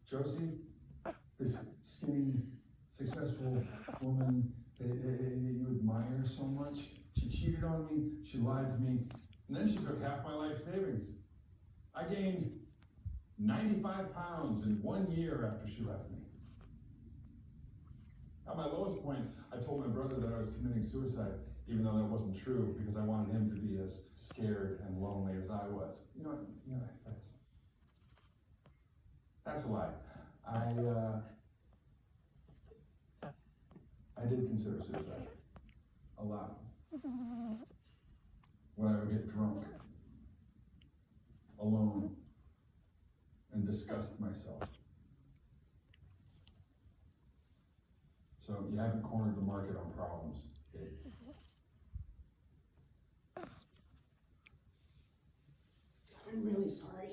Josie, this skinny, successful woman that you admire so much, she cheated on me, she lied to me, and then she took half my life savings. I gained 95 pounds in 1 year after she left me. At my lowest point, I told my brother that I was committing suicide, even though that wasn't true, because I wanted him to be as scared and lonely as I was. That's a lie. I did consider suicide. A lot. When I would get drunk, alone, and disgust myself. So you haven't cornered the market on problems, Dave. I'm really sorry.